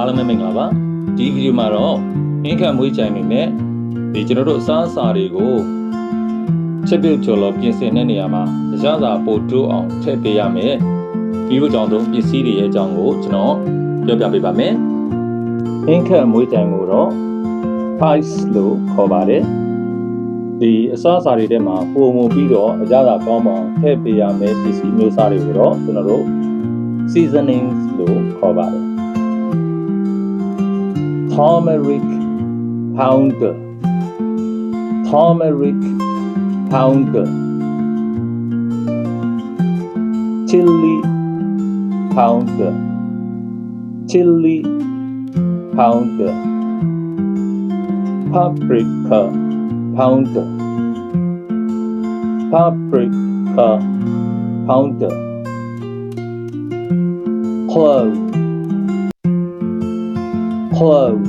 အားလုံးပဲမင်္ဂလာပါဒီဗီဒီယိုမှာတော့အင်းခတ်မွေးကြိုင်နေနဲ့ဒီကျွန်တော်တို့အစားအစာတွေကိုချက်ပြုတ်ကျော်လို့ပြင်ဆင်တဲ့နေရာမှာအစားအစာပိုတိုးအောင်ထည့်ပေးရမယ်ဒီလိုကြောင့်တော့ပစ္စည်းတွေရဲ့အကြောင်းကိုကျွန်တော်ပြောပြပေးပါမယ်အင်းခတ်မွေးကြိုင်ကိုတော့ spice လို့ခေါ်ပါတယ်ဒီအစားအစာတွေထဲမှာပုံမပြီးတော့အကြတာကောင်းအောင်ထည့်ပေးရမယ်ပစ္စည်းမျိုးစားတွေကိုတော့ကျွန်တော်တို့ seasonings လို့ခေါ်ပါတယ် turmeric powder chili powder paprika powder clove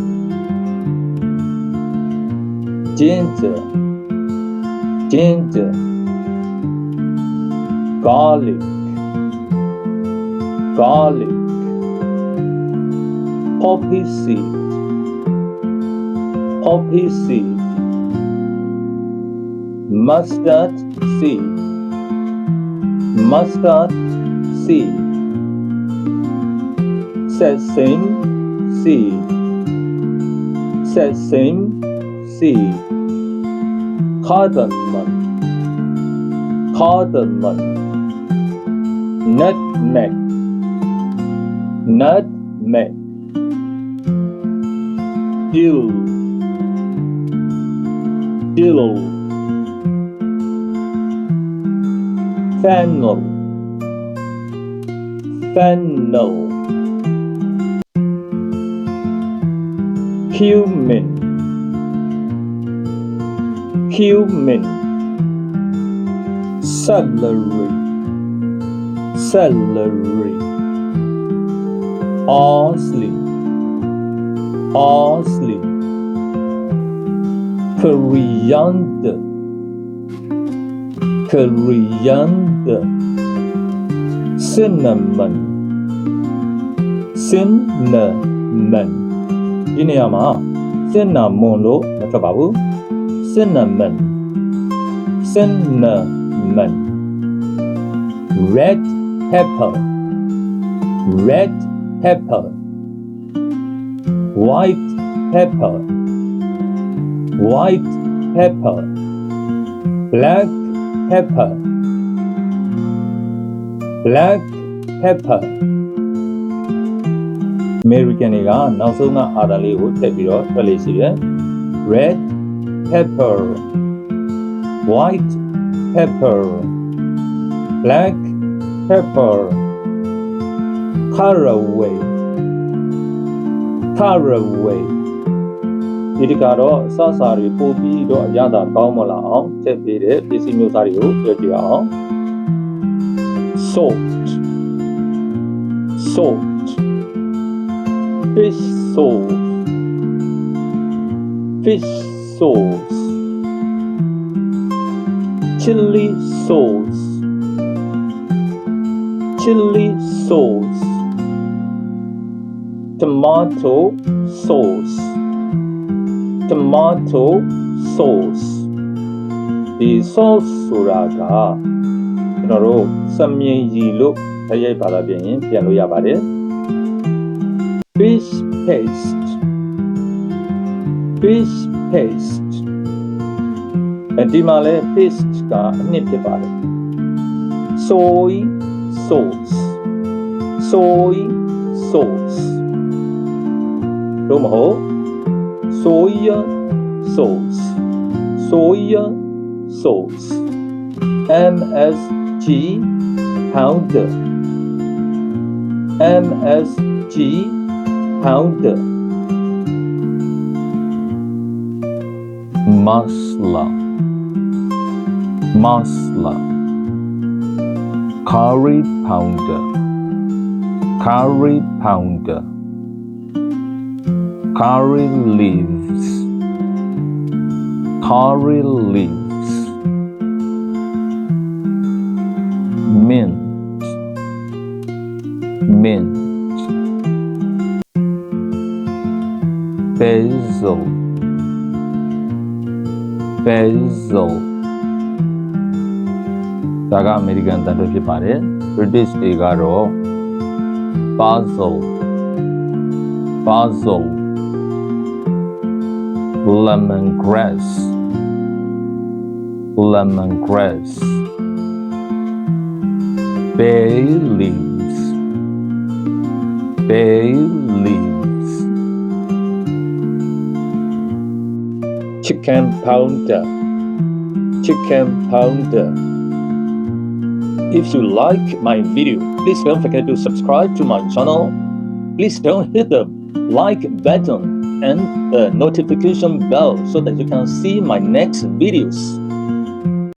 ginger garlic poppy seed mustard seed sesame seed cardamom nutmeg dill fennel cumin celery parsley coriander cinnamon ဒီနေရာမှာ cinnamon လို့မထွက်ပါဘူး cinnamon red pepper white pepper black pepper American တွေကနောက်ဆုံးကအာဒါလေးကိုထည့်ပြီးတော့ထွက်လေးရှိတယ် red pepper white pepper black pepper caraway ဒီကတော့အစားအစာတွေပို့ပြီးတော့အရသာကောင်းမလာအောင်ထည့်ပေးတဲ့ပစ္စည်းမျိုးစားတွေကိုပြောပြအောင် salt fish sauce chili sauce tomato sauce ဒီ sauce ဆိုတာကကျွန်တော်တို့စမြင်ရည်လို့တိုက်ရိုက်ဘာသာပြန်ရင်ပြန်လို့ရပါတယ် fish paste ဒီမှာလဲ paste ကအနှစ်ဖြစ်ပါတယ် soy sauce လို့မဟုတ် soya sauce MSG powder masala curry powder curry leaves mint basil basil ဒါကအမေရိကန်တန်ထွေးဖြစ်ပါတယ် British တွေကတော့ basil lemongrass bay leaves chicken pounder If you like my video, please don't forget to subscribe to my channel. Please don't hit the like button and the notification bell so that you can see my next videos.